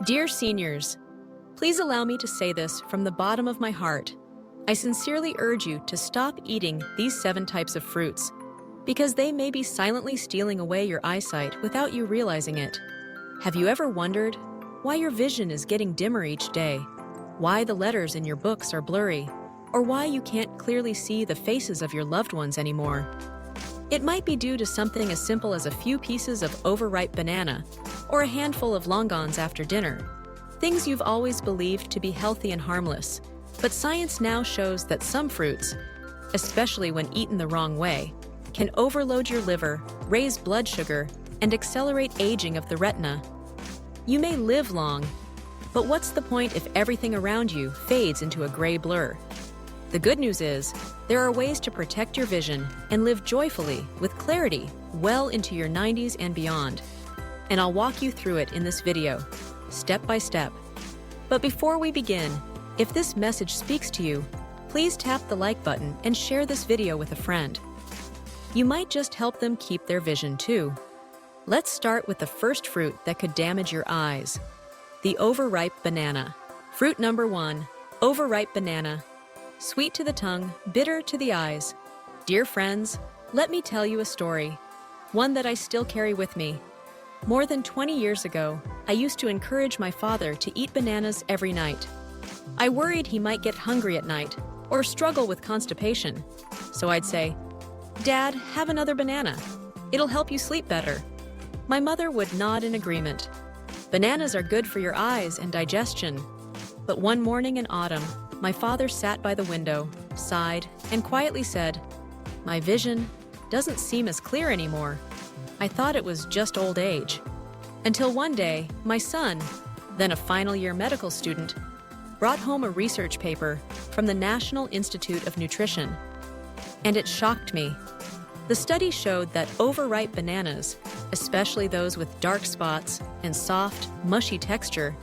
Dear seniors, please allow me to say this from the bottom of my heart. I sincerely urge you to stop eating these 7 types of fruits because they may be silently stealing away your eyesight without you realizing it. Have you ever wondered why your vision is getting dimmer each day, why the letters in your books are blurry, or why you can't clearly see the faces of your loved ones anymore? It might be due to something as simple as a few pieces of overripe banana or a handful of Longans after dinner, things you've always believed to be healthy and harmless. But science now shows that some fruits, especially when eaten the wrong way, can overload your liver, raise blood sugar, and accelerate aging of the retina. You may live long, but what's the point if everything around you fades into a gray blur? The good news is, there are ways to protect your vision and live joyfully with clarity well into your 90s and beyond. And I'll walk you through it in this video, step by step. But before we begin, if this message speaks to you, please tap the like button and share this video with a friend. You might just help them keep their vision too. Let's start with the first fruit that could damage your eyes, the overripe banana. Fruit number 1, overripe banana. Sweet to the tongue, bitter to the eyes. Dear friends, let me tell you a story, one that I still carry with me. More than 20 years ago, I used to encourage my father to eat bananas every night. I worried he might get hungry at night or struggle with constipation. So I'd say, "Dad, have another banana. It'll help you sleep better." My mother would nod in agreement. Bananas are good for your eyes and digestion. But one morning in autumn, my father sat by the window, sighed, and quietly said, "My vision doesn't seem as clear anymore. I thought it was just old age." Until one day, my son, then a final year medical student, brought home a research paper from the National Institute of Nutrition. And it shocked me. The study showed that overripe bananas, especially those with dark spots and soft, mushy texture,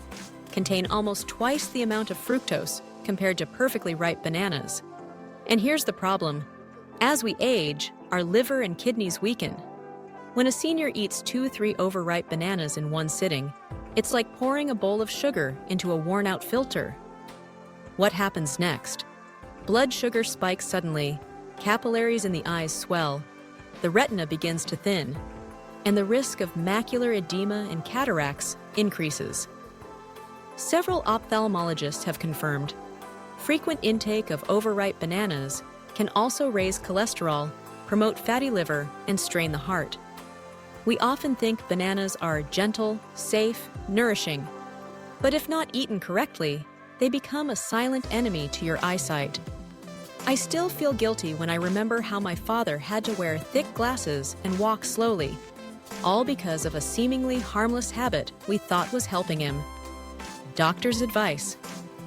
contain almost twice the amount of fructose compared to perfectly ripe bananas. And here's the problem. As we age, our liver and kidneys weaken. When a senior eats 2-3 overripe bananas in one sitting, it's like pouring a bowl of sugar into a worn-out filter. What happens next? Blood sugar spikes suddenly, capillaries in the eyes swell, the retina begins to thin, and the risk of macular edema and cataracts increases. Several ophthalmologists have confirmed frequent intake of overripe bananas can also raise cholesterol, promote fatty liver, and strain the heart. We often think bananas are gentle, safe, nourishing, but if not eaten correctly, they become a silent enemy to your eyesight. I still feel guilty when I remember how my father had to wear thick glasses and walk slowly, all because of a seemingly harmless habit we thought was helping him. Doctor's advice: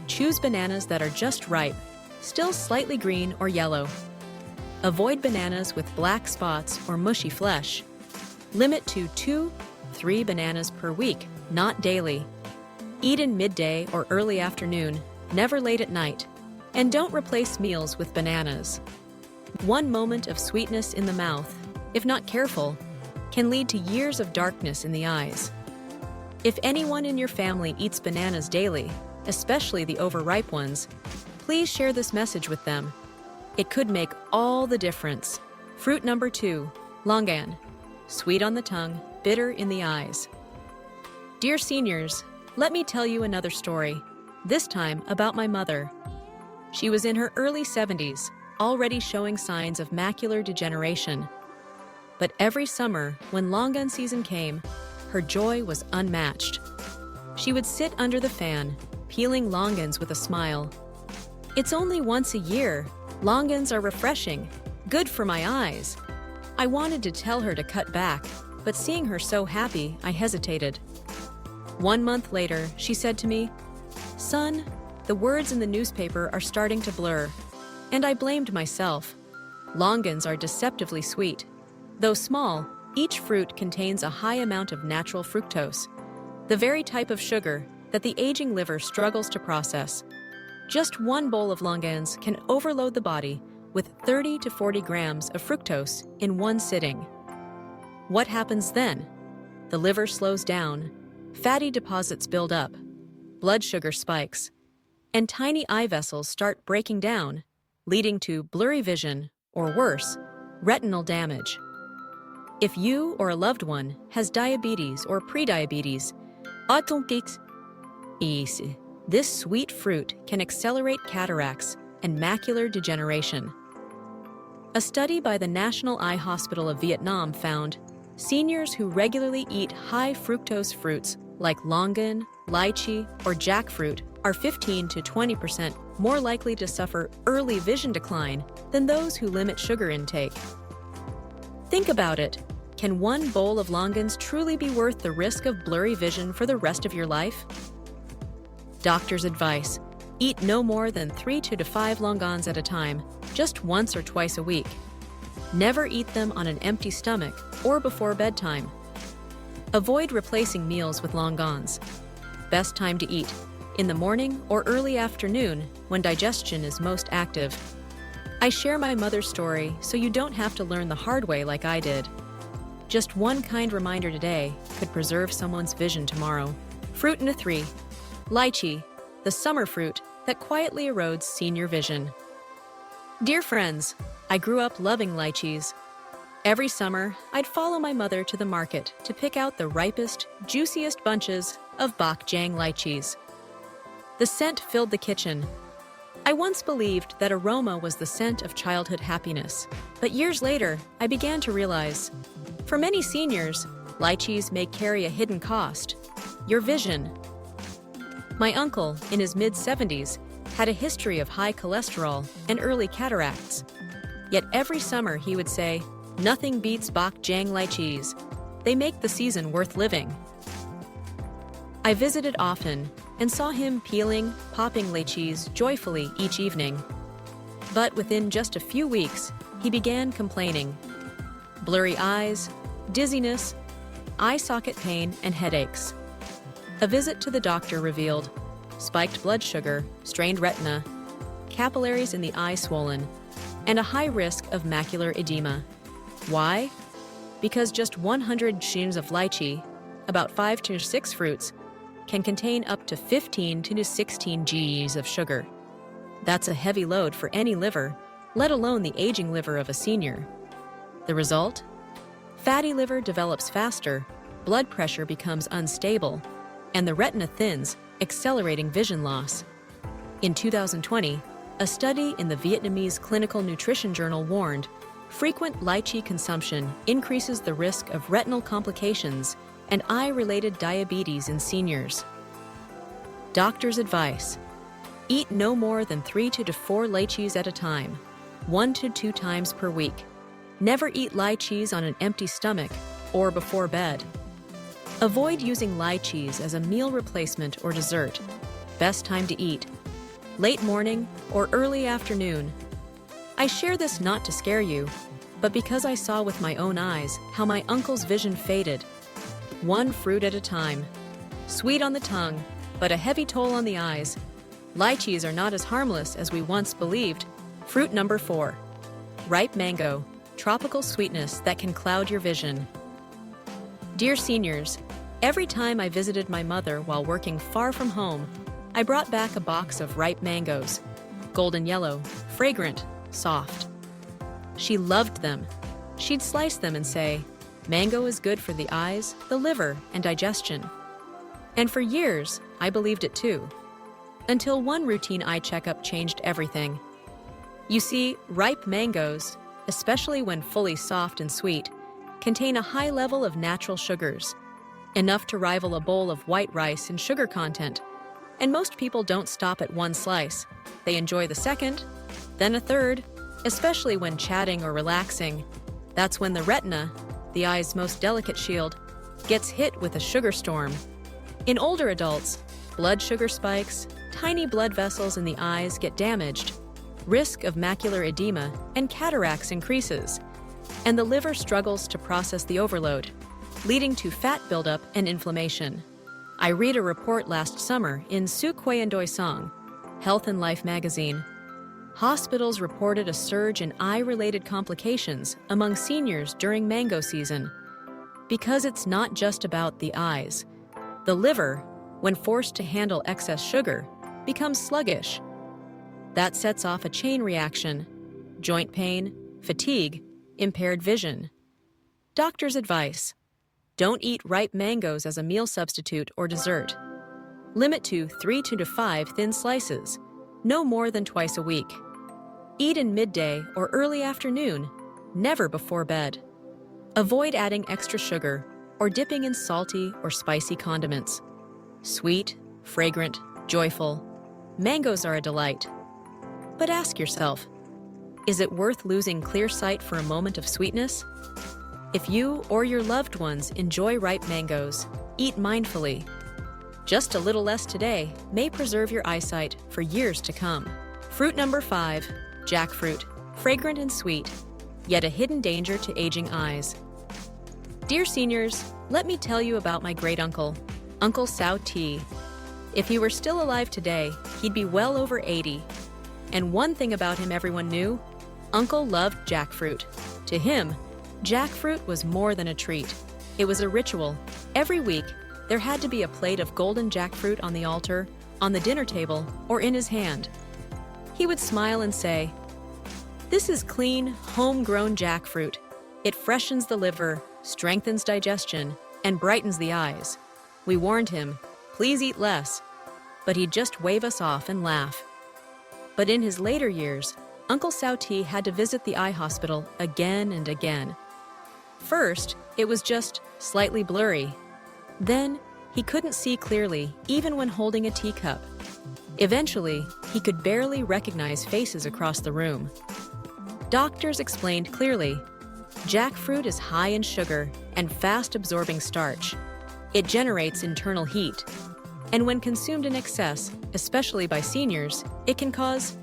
choose bananas that are just ripe, still slightly green or yellow. Avoid bananas with black spots or mushy flesh. Limit to 2-3 bananas per week, not daily. Eat in midday or early afternoon, never late at night. And don't replace meals with bananas. One moment of sweetness in the mouth, if not careful, can lead to years of darkness in the eyes. If anyone in your family eats bananas daily, especially the overripe ones, please share this message with them. It could make all the difference. Fruit number 2, Longan. Sweet on the tongue, bitter in the eyes. Dear seniors, let me tell you another story, this time about my mother. She was in her early 70s, already showing signs of macular degeneration. But every summer, when Longan season came, her joy was unmatched. She would sit under the fan, peeling Longans with a smile. "It's only once a year. Longans are refreshing, good for my eyes." I wanted to tell her to cut back, but seeing her so happy, I hesitated. 1 month later, she said to me, "Son, the words in the newspaper are starting to blur." And I blamed myself. Longans are deceptively sweet. Though small, each fruit contains a high amount of natural fructose, the very type of sugar that the aging liver struggles to process. Just one bowl of Longans can overload the body with 30 to 40 grams of fructose in one sitting. What happens then? The liver slows down, fatty deposits build up, blood sugar spikes, and tiny eye vessels start breaking down, leading to blurry vision, or worse, retinal damage. If you or a loved one has diabetes or prediabetes, this sweet fruit can accelerate cataracts and macular degeneration. A study by the National Eye Hospital of Vietnam found seniors who regularly eat high fructose fruits like Longan, Lychee, or Jackfruit are 15 to 20% more likely to suffer early vision decline than those who limit sugar intake. Think about it. Can one bowl of Longans truly be worth the risk of blurry vision for the rest of your life? Doctor's advice: eat no more than 3 to 5 Longans at a time, just once or twice a week. Never eat them on an empty stomach or before bedtime. Avoid replacing meals with Longans. Best time to eat: in the morning or early afternoon when digestion is most active. I share my mother's story so you don't have to learn the hard way like I did. Just one kind reminder today could preserve someone's vision tomorrow. Fruit in a 3. Lychee, the summer fruit that quietly erodes senior vision. Dear friends, I grew up loving lychees. Every summer, I'd follow my mother to the market to pick out the ripest, juiciest bunches of bok jang lychees. The scent filled the kitchen. I once believed that aroma was the scent of childhood happiness, but years later, I began to realize, for many seniors, lychees may carry a hidden cost: your vision. My uncle, in his mid-70s, had a history of high cholesterol and early cataracts. Yet every summer he would say, "Nothing beats bok jang lychees. They make the season worth living." I visited often and saw him peeling, popping lychees joyfully each evening. But within just a few weeks, he began complaining. Blurry eyes, dizziness, eye socket pain, and headaches. A visit to the doctor revealed spiked blood sugar, strained retina, capillaries in the eye swollen, and a high risk of macular edema. Why? Because just 100 shins of lychee, about 5 to 6 fruits, can contain up to 15 to 16 Gs of sugar. That's a heavy load for any liver, let alone the aging liver of a senior. The result? Fatty liver develops faster, blood pressure becomes unstable, and the retina thins, accelerating vision loss. In 2020, a study in the Vietnamese Clinical Nutrition Journal warned frequent lychee consumption increases the risk of retinal complications and eye-related diabetes in seniors. Doctor's advice: eat no more than 3 to 4 lychees at a time, 1 to 2 times per week. Never eat lychees on an empty stomach or before bed. Avoid using lychees as a meal replacement or dessert. Best time to eat: late morning or early afternoon. I share this not to scare you, but because I saw with my own eyes how my uncle's vision faded. One fruit at a time. Sweet on the tongue, but a heavy toll on the eyes. Lychees are not as harmless as we once believed. Fruit number 4. Ripe mango, tropical sweetness that can cloud your vision. Dear seniors, every time I visited my mother while working far from home, I brought back a box of ripe mangoes, golden yellow, fragrant, soft. She loved them. She'd slice them and say, "Mango is good for the eyes, the liver, and digestion." And for years, I believed it too, until one routine eye checkup changed everything. You see, ripe mangoes, especially when fully soft and sweet, contain a high level of natural sugars, enough to rival a bowl of white rice in sugar content. And most people don't stop at one slice. They enjoy the second, then a third, especially when chatting or relaxing. That's when the retina, the eye's most delicate shield, gets hit with a sugar storm. In older adults, blood sugar spikes, tiny blood vessels in the eyes get damaged, risk of macular edema and cataracts increases, and the liver struggles to process the overload, leading to fat buildup and inflammation. I read a report last summer in Su Quay Doi Song, Health and Life magazine. Hospitals reported a surge in eye-related complications among seniors during mango season. Because it's not just about the eyes. The liver, when forced to handle excess sugar, becomes sluggish. That sets off a chain reaction: joint pain, fatigue, impaired vision. Doctor's advice: don't eat ripe mangoes as a meal substitute or dessert. Limit to 3 to 5 thin slices, no more than twice a week. Eat in midday or early afternoon, never before bed. Avoid adding extra sugar or dipping in salty or spicy condiments. Sweet, fragrant, joyful, mangoes are a delight. But ask yourself, is it worth losing clear sight for a moment of sweetness? If you or your loved ones enjoy ripe mangoes, eat mindfully. Just a little less today may preserve your eyesight for years to come. Fruit number 5, jackfruit, fragrant and sweet, yet a hidden danger to aging eyes. Dear seniors, let me tell you about my great-uncle, Uncle Sao T. If he were still alive today, he'd be well over 80. And one thing about him everyone knew: Uncle loved jackfruit. To him, jackfruit was more than a treat. It was a ritual. Every week, there had to be a plate of golden jackfruit on the altar, on the dinner table, or in his hand. He would smile and say, "This is clean, homegrown jackfruit. It freshens the liver, strengthens digestion, and brightens the eyes." We warned him, "Please eat less," but he'd just wave us off and laugh. But in his later years, Uncle Sao T had to visit the eye hospital again and again. First, it was just slightly blurry. Then, he couldn't see clearly, even when holding a teacup. Eventually, he could barely recognize faces across the room. Doctors explained clearly, jackfruit is high in sugar and fast-absorbing starch. It generates internal heat. And when consumed in excess, especially by seniors, it can cause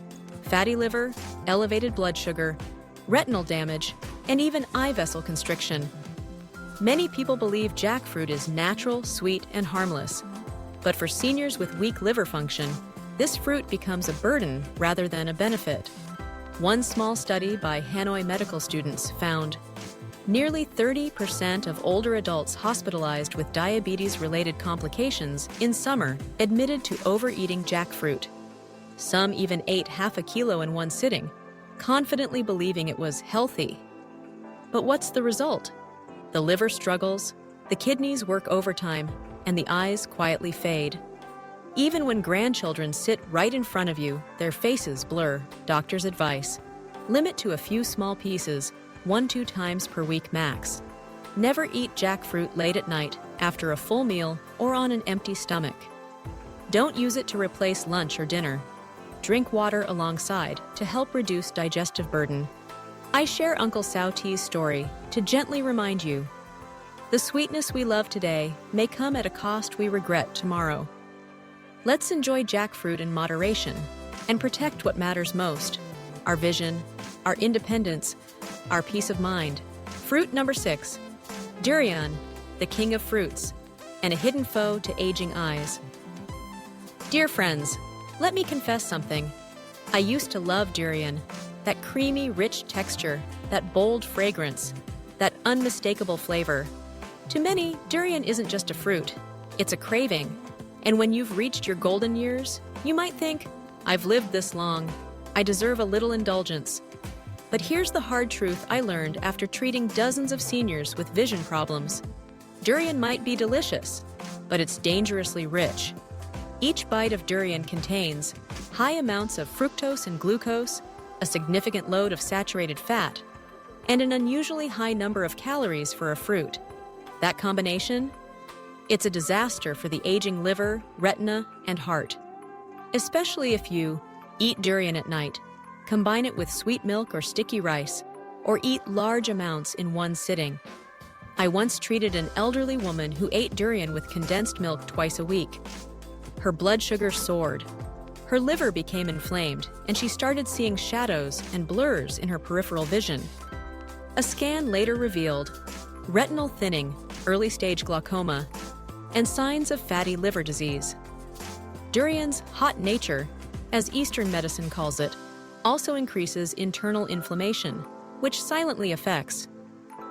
fatty liver, elevated blood sugar, retinal damage, and even eye vessel constriction. Many people believe jackfruit is natural, sweet, and harmless. But for seniors with weak liver function, this fruit becomes a burden rather than a benefit. One small study by Hanoi medical students found nearly 30% of older adults hospitalized with diabetes-related complications in summer admitted to overeating jackfruit. Some even ate half a kilo in one sitting, confidently believing it was healthy. But what's the result? The liver struggles, the kidneys work overtime, and the eyes quietly fade. Even when grandchildren sit right in front of you, their faces blur. Doctor's advice: limit to a few small pieces, 1-2 times per week max. Never eat jackfruit late at night, after a full meal, or on an empty stomach. Don't use it to replace lunch or dinner. Drink water alongside to help reduce digestive burden. I share Uncle Sao T's story to gently remind you, the sweetness we love today may come at a cost we regret tomorrow. Let's enjoy jackfruit in moderation and protect what matters most: our vision, our independence, our peace of mind. Fruit number 6, durian, the king of fruits, and a hidden foe to aging eyes. Dear friends, let me confess something. I used to love durian, that creamy, rich texture, that bold fragrance, that unmistakable flavor. To many, durian isn't just a fruit, it's a craving. And when you've reached your golden years, you might think, I've lived this long, I deserve a little indulgence. But here's the hard truth I learned after treating dozens of seniors with vision problems. Durian might be delicious, but it's dangerously rich. Each bite of durian contains high amounts of fructose and glucose, a significant load of saturated fat, and an unusually high number of calories for a fruit. That combination? It's a disaster for the aging liver, retina, and heart. Especially if you eat durian at night, combine it with sweet milk or sticky rice, or eat large amounts in one sitting. I once treated an elderly woman who ate durian with condensed milk twice a week. Her blood sugar soared. Her liver became inflamed, and she started seeing shadows and blurs in her peripheral vision. A scan later revealed retinal thinning, early-stage glaucoma, and signs of fatty liver disease. Durian's hot nature, as Eastern medicine calls it, also increases internal inflammation, which silently affects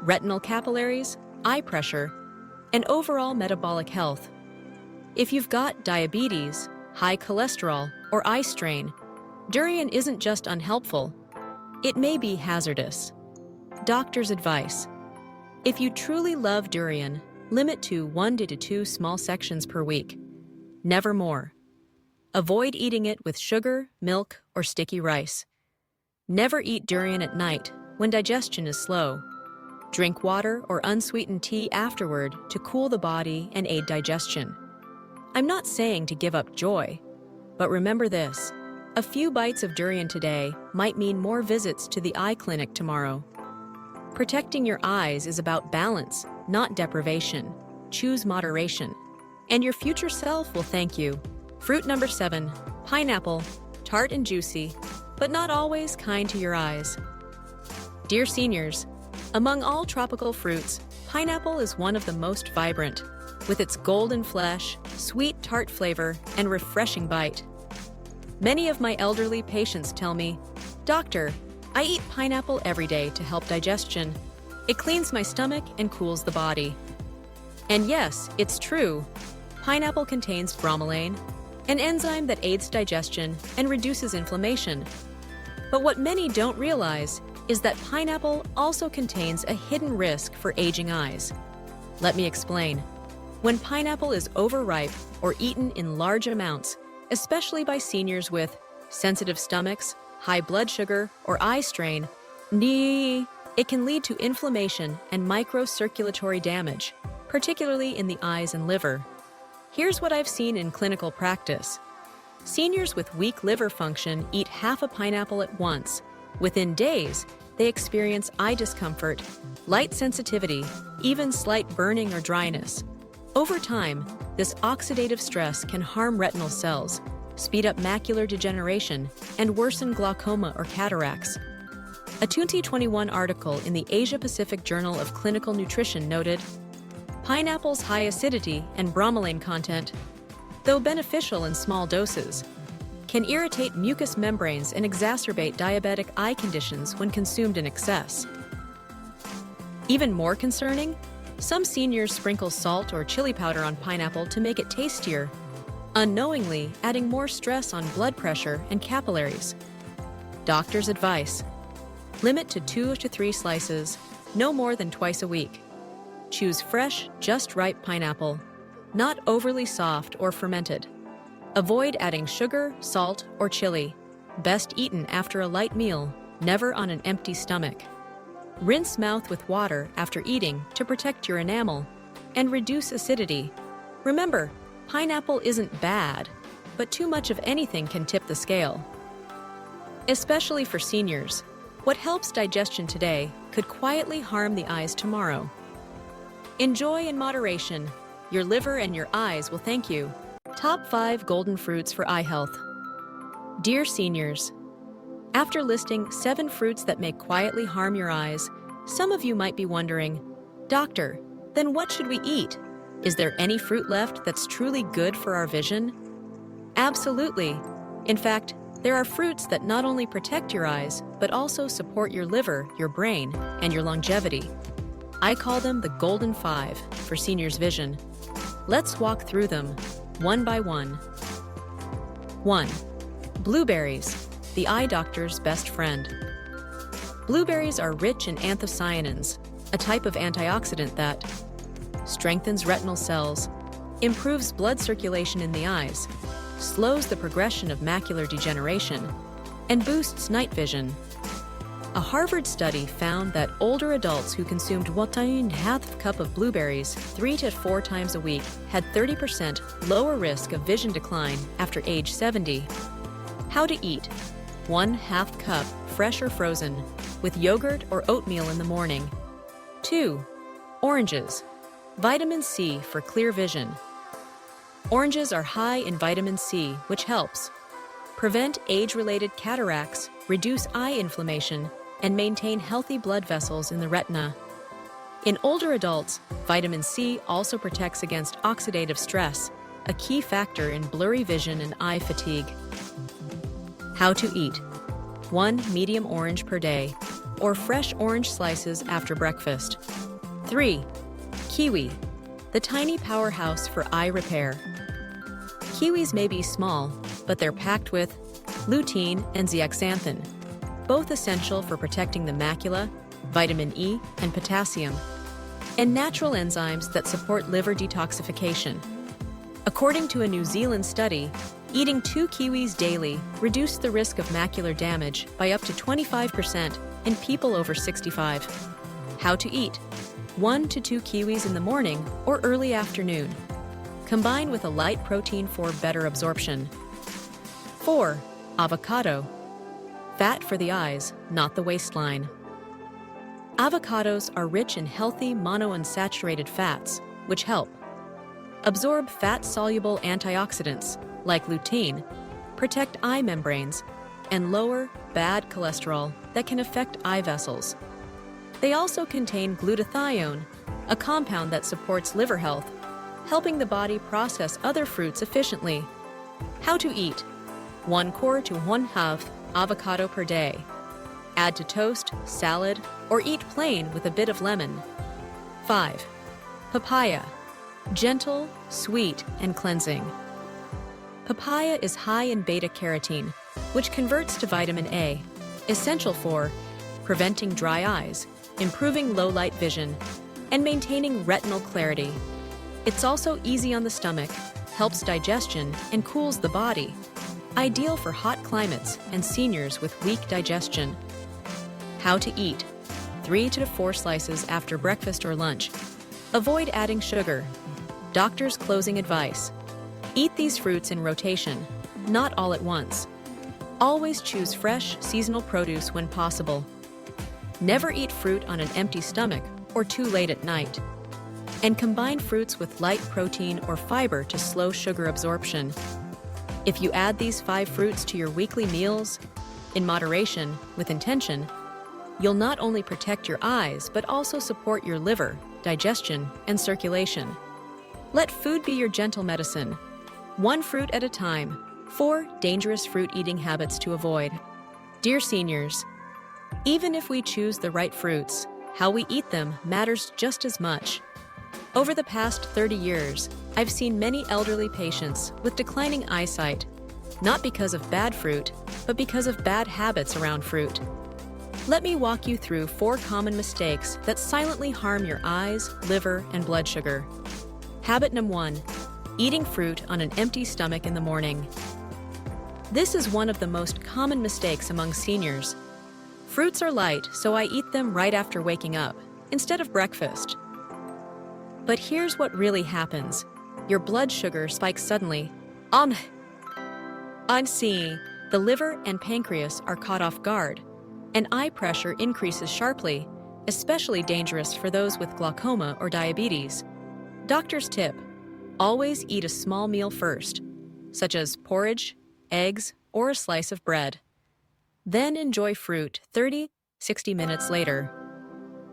retinal capillaries, eye pressure, and overall metabolic health. If you've got diabetes, high cholesterol, or eye strain, durian isn't just unhelpful, it may be hazardous. Doctor's advice: if you truly love durian, limit to 1 to 2 small sections per week. Never more. Avoid eating it with sugar, milk, or sticky rice. Never eat durian at night when digestion is slow. Drink water or unsweetened tea afterward to cool the body and aid digestion. I'm not saying to give up joy, but remember this: a few bites of durian today might mean more visits to the eye clinic tomorrow. Protecting your eyes is about balance, not deprivation. Choose moderation, and your future self will thank you. Fruit number 7, pineapple, tart and juicy, but not always kind to your eyes. Dear seniors, among all tropical fruits, pineapple is one of the most vibrant, with its golden flesh, sweet tart flavor, and refreshing bite. Many of my elderly patients tell me, "Doctor, I eat pineapple every day to help digestion. It cleans my stomach and cools the body." And yes, it's true. Pineapple contains bromelain, an enzyme that aids digestion and reduces inflammation. But what many don't realize is that pineapple also contains a hidden risk for aging eyes. Let me explain. When pineapple is overripe or eaten in large amounts, especially by seniors with sensitive stomachs, high blood sugar, or eye strain, it can lead to inflammation and microcirculatory damage, particularly in the eyes and liver. Here's what I've seen in clinical practice. Seniors with weak liver function eat half a pineapple at once. Within days, they experience eye discomfort, light sensitivity, even slight burning or dryness. Over time, this oxidative stress can harm retinal cells, speed up macular degeneration, and worsen glaucoma or cataracts. A 2021 article in the Asia-Pacific Journal of Clinical Nutrition noted, pineapple's high acidity and bromelain content, though beneficial in small doses, can irritate mucous membranes and exacerbate diabetic eye conditions when consumed in excess. Even more concerning, some seniors sprinkle salt or chili powder on pineapple to make it tastier, unknowingly adding more stress on blood pressure and capillaries. Doctor's advice: limit to 2 to 3 slices, no more than twice a week. Choose fresh, just ripe pineapple, not overly soft or fermented. Avoid adding sugar, salt, or chili. Best eaten after a light meal, never on an empty stomach. Rinse mouth with water after eating to protect your enamel and reduce acidity. Remember, pineapple isn't bad, but too much of anything can tip the scale. Especially for seniors, what helps digestion today could quietly harm the eyes tomorrow. Enjoy in moderation. Your liver and your eyes will thank you. Top 5 golden fruits for eye health. Dear seniors, after listing 7 fruits that may quietly harm your eyes, some of you might be wondering, "Doctor, then what should we eat? Is there any fruit left that's truly good for our vision?" Absolutely. In fact, there are fruits that not only protect your eyes, but also support your liver, your brain, and your longevity. I call them the Golden 5 for seniors' vision. Let's walk through them, one by one. 1. Blueberries, the eye doctor's best friend. Blueberries are rich in anthocyanins, a type of antioxidant that strengthens retinal cells, improves blood circulation in the eyes, slows the progression of macular degeneration, and boosts night vision. A Harvard study found that older adults who consumed 1/2 cup of blueberries 3 to 4 times a week had 30% lower risk of vision decline after age 70. How to eat: 1/2 cup, fresh or frozen, with yogurt or oatmeal in the morning. 2. Oranges. Vitamin C for clear vision. Oranges are high in vitamin C, which helps prevent age-related cataracts, reduce eye inflammation, and maintain healthy blood vessels in the retina. In older adults, vitamin C also protects against oxidative stress, a key factor in blurry vision and eye fatigue. How to eat: 1 medium orange per day, or fresh orange slices after breakfast. 3. Kiwi, the tiny powerhouse for eye repair. Kiwis may be small, but they're packed with lutein and zeaxanthin, both essential for protecting the macula, vitamin E, and potassium, and natural enzymes that support liver detoxification. According to a New Zealand study, eating 2 kiwis daily reduced the risk of macular damage by up to 25% in people over 65. How to eat: 1 to 2 kiwis in the morning or early afternoon. Combine with a light protein for better absorption. 4. Avocado. Fat for the eyes, not the waistline. Avocados are rich in healthy monounsaturated fats, which help absorb fat-soluble antioxidants, like lutein, protect eye membranes, and lower bad cholesterol that can affect eye vessels. They also contain glutathione, a compound that supports liver health, helping the body process other fruits efficiently. How to eat: 1 core to 1/2 avocado per day. Add to toast, salad, or eat plain with a bit of lemon. 5. Papaya. Gentle, sweet, and cleansing. Papaya is high in beta-carotene, which converts to vitamin A, essential for preventing dry eyes, improving low-light vision, and maintaining retinal clarity. It's also easy on the stomach, helps digestion, and cools the body. Ideal for hot climates and seniors with weak digestion. How to eat: 3 to 4 slices after breakfast or lunch. Avoid adding sugar. Doctor's closing advice: eat these fruits in rotation, not all at once. Always choose fresh, seasonal produce when possible. Never eat fruit on an empty stomach or too late at night. And combine fruits with light protein or fiber to slow sugar absorption. If you add these 5 fruits to your weekly meals, in moderation, with intention, you'll not only protect your eyes, but also support your liver, digestion, and circulation. Let food be your gentle medicine. 1 fruit at a time. 4 dangerous fruit eating habits to avoid. Dear seniors, even if we choose the right fruits, how we eat them matters just as much. Over the past 30 years, I've seen many elderly patients with declining eyesight, not because of bad fruit, but because of bad habits around fruit. Let me walk you through 4 common mistakes that silently harm your eyes, liver, and blood sugar. Habit number 1: eating fruit on an empty stomach in the morning. This is one of the most common mistakes among seniors. Fruits are light, so I eat them right after waking up, instead of breakfast. But here's what really happens. Your blood sugar spikes suddenly. I'm seeing the liver and pancreas are caught off guard, and eye pressure increases sharply, especially dangerous for those with glaucoma or diabetes. Doctor's tip: always eat a small meal first, such as porridge, eggs, or a slice of bread. Then enjoy fruit 30-60 minutes later.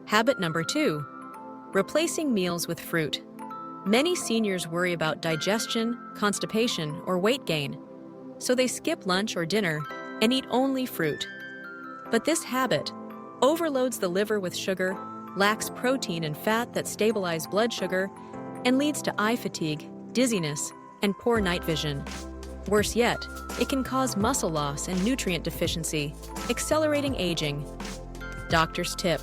Habit number 2: replacing meals with fruit. Many seniors worry about digestion, constipation, or weight gain, so they skip lunch or dinner and eat only fruit. But this habit overloads the liver with sugar, lacks protein and fat that stabilize blood sugar, and leads to eye fatigue, dizziness, and poor night vision. Worse yet, it can cause muscle loss and nutrient deficiency, accelerating aging. Doctor's tip: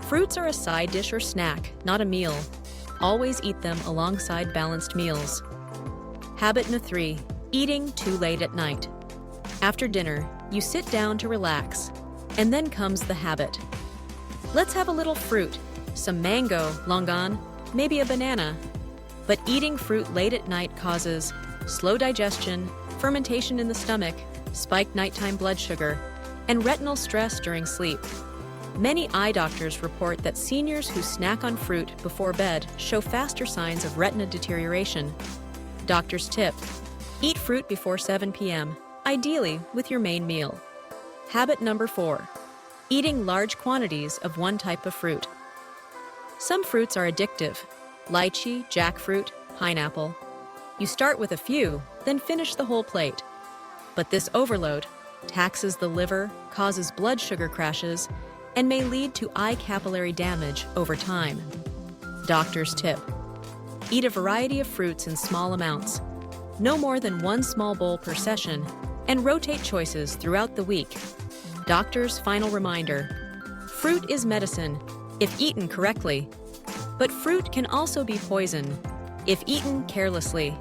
fruits are a side dish or snack, not a meal. Always eat them alongside balanced meals. Habit number 3: eating too late at night. After dinner, you sit down to relax, and then comes the habit. Let's have a little fruit, some mango, longan, maybe a banana. But eating fruit late at night causes slow digestion, fermentation in the stomach, spiked nighttime blood sugar, and retinal stress during sleep. Many eye doctors report that seniors who snack on fruit before bed show faster signs of retina deterioration. Doctor's tip: eat fruit before 7 p.m., ideally with your main meal. Habit number 4: eating large quantities of one type of fruit. Some fruits are addictive: lychee, jackfruit, pineapple. You start with a few, then finish the whole plate. But this overload taxes the liver, causes blood sugar crashes, and may lead to eye capillary damage over time. Doctor's tip: eat a variety of fruits in small amounts. no more than one small bowl per session, and rotate choices throughout the week. Doctor's final reminder: fruit is medicine, if eaten correctly. But fruit can also be poison, if eaten carelessly.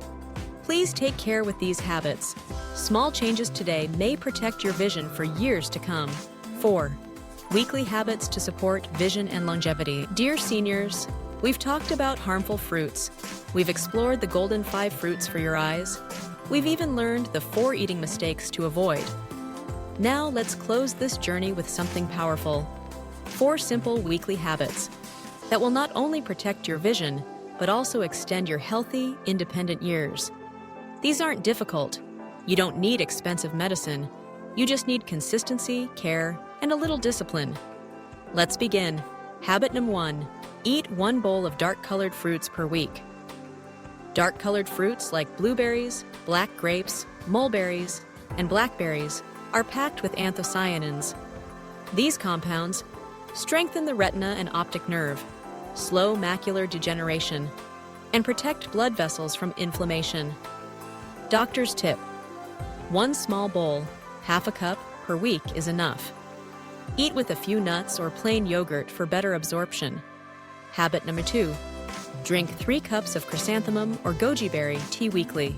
Please take care with these habits. Small changes today may protect your vision for years to come. 4. Weekly habits to support vision and longevity. Dear seniors, we've talked about harmful fruits. We've explored the golden 5 fruits for your eyes. We've even learned the 4 eating mistakes to avoid. Now let's close this journey with something powerful. 4 simple weekly habits that will not only protect your vision, but also extend your healthy, independent years. These aren't difficult. You don't need expensive medicine. You just need consistency, care, and a little discipline. Let's begin. Habit number 1. Eat 1 bowl of dark-colored fruits per week. Dark-colored fruits like blueberries, black grapes, mulberries, and blackberries are packed with anthocyanins. These compounds strengthen the retina and optic nerve, slow macular degeneration, and protect blood vessels from inflammation. Doctor's tip: 1 small bowl, half a cup per week is enough. Eat with a few nuts or plain yogurt for better absorption. Habit number 2. Drink 3 cups of chrysanthemum or goji berry tea weekly.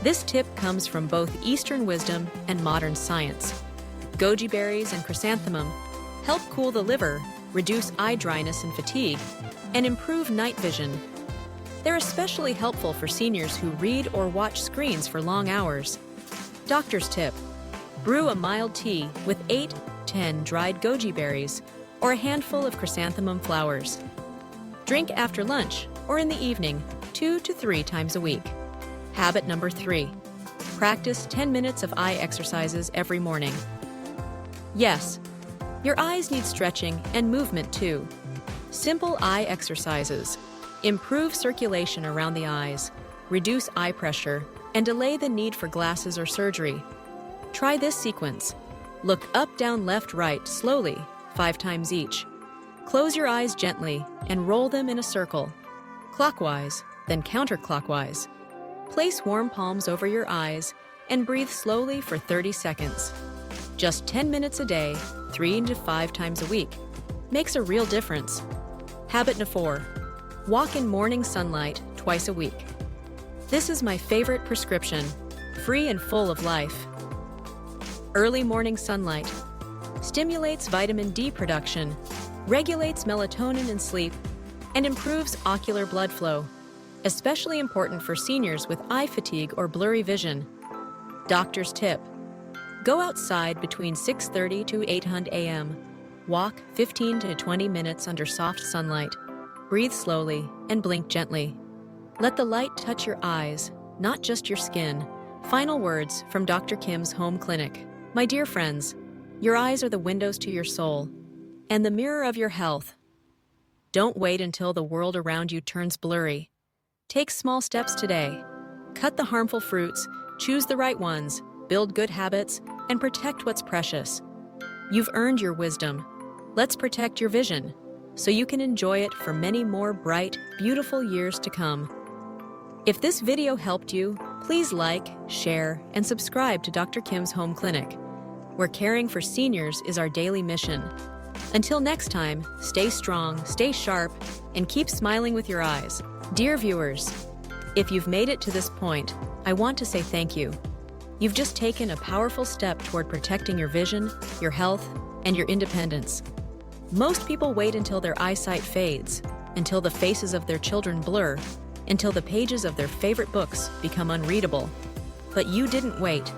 This tip comes from both Eastern wisdom and modern science. Goji berries and chrysanthemum help cool the liver, reduce eye dryness and fatigue, and improve night vision. They're especially helpful for seniors who read or watch screens for long hours. Doctor's tip: brew a mild tea with 8-10 dried goji berries or a handful of chrysanthemum flowers. Drink after lunch or in the evening 2 to 3 times a week. Habit number 3. Practice 10 minutes of eye exercises every morning. Yes, your eyes need stretching and movement too. Simple eye exercises improve circulation around the eyes, reduce eye pressure, and delay the need for glasses or surgery. Try this sequence. Look up, down, left, right slowly, 5 times each. Close your eyes gently and roll them in a circle, clockwise, then counterclockwise. Place warm palms over your eyes and breathe slowly for 30 seconds. Just 10 minutes a day, 3 to 5 times a week, makes a real difference. Habit number 4. Walk in morning sunlight twice a week. This is my favorite prescription, free and full of life. Early morning sunlight stimulates vitamin D production, regulates melatonin in sleep, and improves ocular blood flow, especially important for seniors with eye fatigue or blurry vision. Doctor's tip: go outside between 6:30 to 8:00 a.m. Walk 15 to 20 minutes under soft sunlight. Breathe slowly and blink gently. Let the light touch your eyes, not just your skin. Final words from Dr. Kim's home clinic. My dear friends, your eyes are the windows to your soul and the mirror of your health. Don't wait until the world around you turns blurry. Take small steps today. Cut the harmful fruits, choose the right ones, build good habits, and protect what's precious. You've earned your wisdom. Let's protect your vision so you can enjoy it for many more bright, beautiful years to come. If this video helped you, please like, share, and subscribe to Dr. Kim's Home Clinic, where caring for seniors is our daily mission. Until next time, stay strong, stay sharp, and keep smiling with your eyes. Dear viewers, if you've made it to this point, I want to say thank you. You've just taken a powerful step toward protecting your vision, your health, and your independence. Most people wait until their eyesight fades, until the faces of their children blur, until the pages of their favorite books become unreadable. But you didn't wait.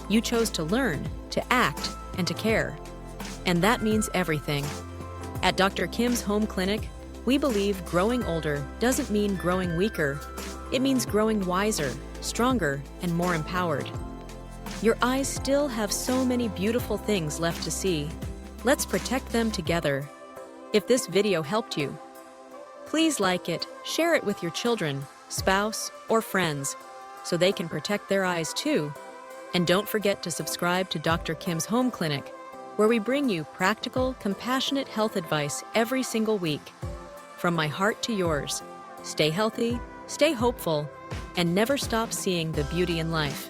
You chose to learn, to act, and to care. And that means everything. At Dr. Kim's Home Clinic, we believe growing older doesn't mean growing weaker. It means growing wiser, stronger, and more empowered. Your eyes still have so many beautiful things left to see. Let's protect them together. If this video helped you, please like it, share it with your children, spouse, or friends so they can protect their eyes too. And don't forget to subscribe to Dr. Kim's Home Clinic, where we bring you practical, compassionate health advice every single week. From my heart to yours, stay healthy, stay hopeful, and never stop seeing the beauty in life.